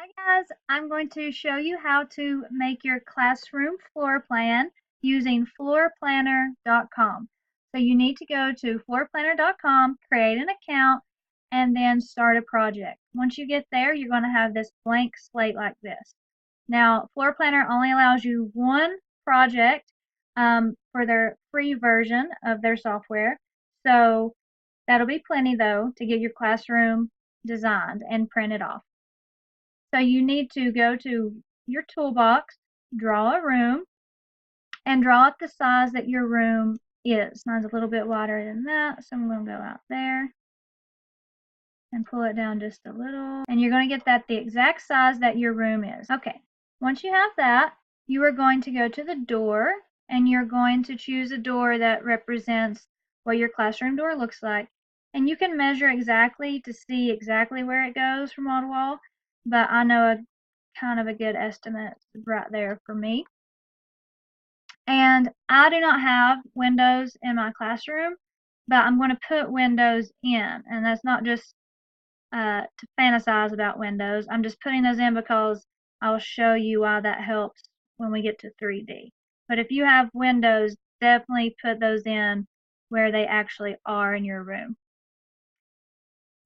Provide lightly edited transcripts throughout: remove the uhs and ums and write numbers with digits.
Hi guys, I'm going to show you how to make your classroom floor plan using floorplanner.com. So you need to go to floorplanner.com, create an account, and then start a project. Once you get there, you're going to have this blank slate like this. Now, Floor Planner only allows you one project for their free version of their software. So that'll be plenty though to get your classroom designed and printed off. So you need to go to your toolbox, draw a room, and draw up the size that your room is. Mine's a little bit wider than that, so I'm going to go out there and pull it down just a little. And you're going to get that the exact size that your room is. Okay, once you have that, you are going to go to the door, and you're going to choose a door that represents what your classroom door looks like. And you can measure exactly to see exactly where it goes from wall to wall, but I know a kind of a good estimate right there for me. And I do not have windows in my classroom, but I'm going to put windows in, and that's not just to fantasize about windows. I'm just putting those in because I'll show you why that helps when we get to 3D. But if you have windows, definitely put those in where they actually are in your room.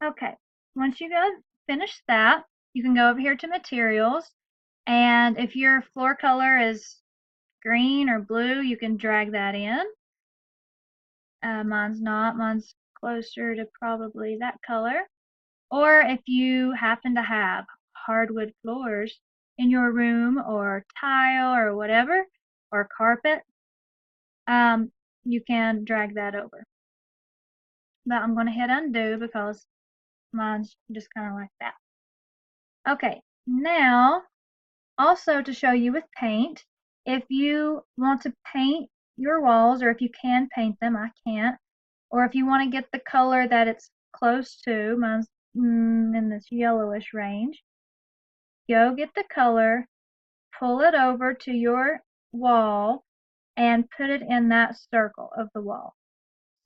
Okay, once you go finish that, you can go over here to materials, and if your floor color is green or blue, you can drag that in. Mine's not. Mine's closer to probably that color. Or if you happen to have hardwood floors in your room, or tile or whatever, or carpet, you can drag that over. But I'm going to hit undo because mine's just kind of like that. Okay, now also to show you with paint, if you want to paint your walls, or if you can paint them, I can't, or if you want to get the color that it's close to, mine's in this yellowish range, go get the color, pull it over to your wall, and put it in that circle of the wall.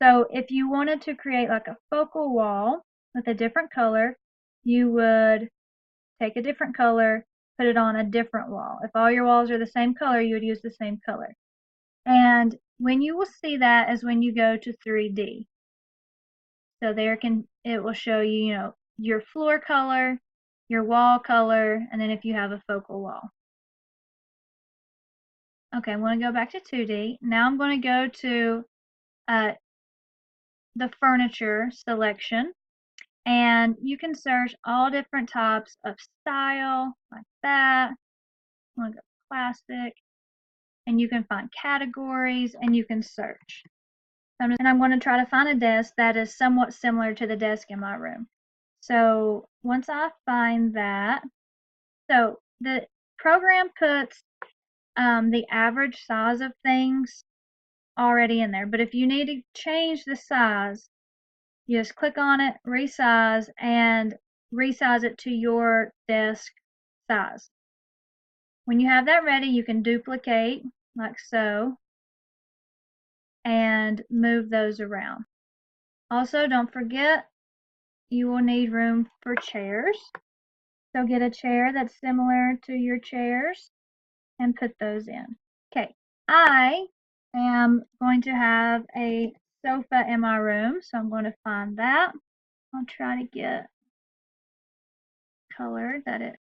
So if you wanted to create like a focal wall with a different color, you would take a different color, put it on a different wall. If all your walls are the same color, you would use the same color. And when you will see that is when you go to 3D. So it will show you, your floor color, your wall color, and then if you have a focal wall. Okay, I'm going to go back to 2D. Now I'm going to go to the furniture selection, and you can search all different types of style like that. I'm going to go classic, and you can find categories, and you can search. And I'm going to try to find a desk that is somewhat similar to the desk in my room. So once I find that, so the program puts the average size of things already in there, but if you need to change the size, you just click on it, resize, and resize it to your desk size. When you have that ready, you can duplicate like so and move those around. Also, don't forget you will need room for chairs. So get a chair that's similar to your chairs and put those in. Okay, I am going to have a sofa in my room, so I'm going to find that. I'll try to get color that it,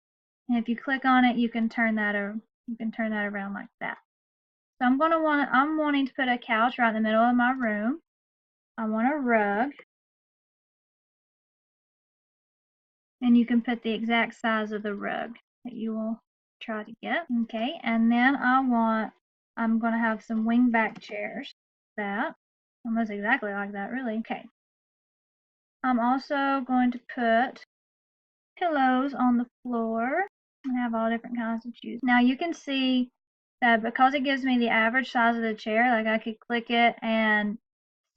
and if you click on it, you can turn that around like that. So I'm wanting to put a couch right in the middle of my room. I want a rug, and you can put the exact size of the rug that you will try to get. Okay, and then I'm going to have some wingback chairs. That almost exactly like that, really. Okay. I'm also going to put pillows on the floor and have all different kinds to choose. Now you can see that because it gives me the average size of the chair, like I could click it and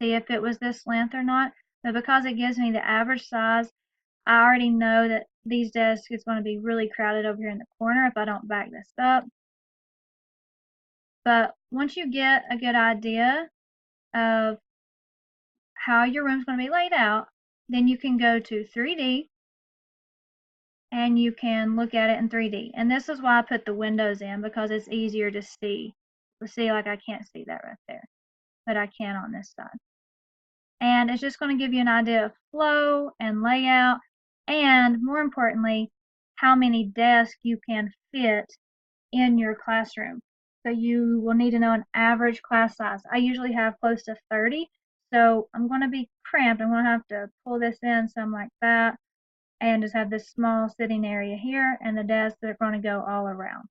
see if it was this length or not, but because it gives me the average size, I already know that these desks is going to be really crowded over here in the corner if I don't back this up. But once you get a good idea of how your room's going to be laid out, then you can go to 3D, and you can look at it in 3D. And this is why I put the windows in, because it's easier to see. See, like I can't see that right there, but I can on this side. And it's just going to give you an idea of flow and layout, and more importantly, how many desks you can fit in your classroom. So you will need to know an average class size. I usually have close to 30, so I'm going to be cramped. I'm going to have to pull this in some like that, and just have this small sitting area here, and the desks that are going to go all around.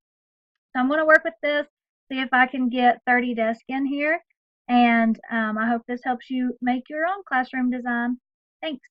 So I'm going to work with this, see if I can get 30 desks in here, and I hope this helps you make your own classroom design. Thanks.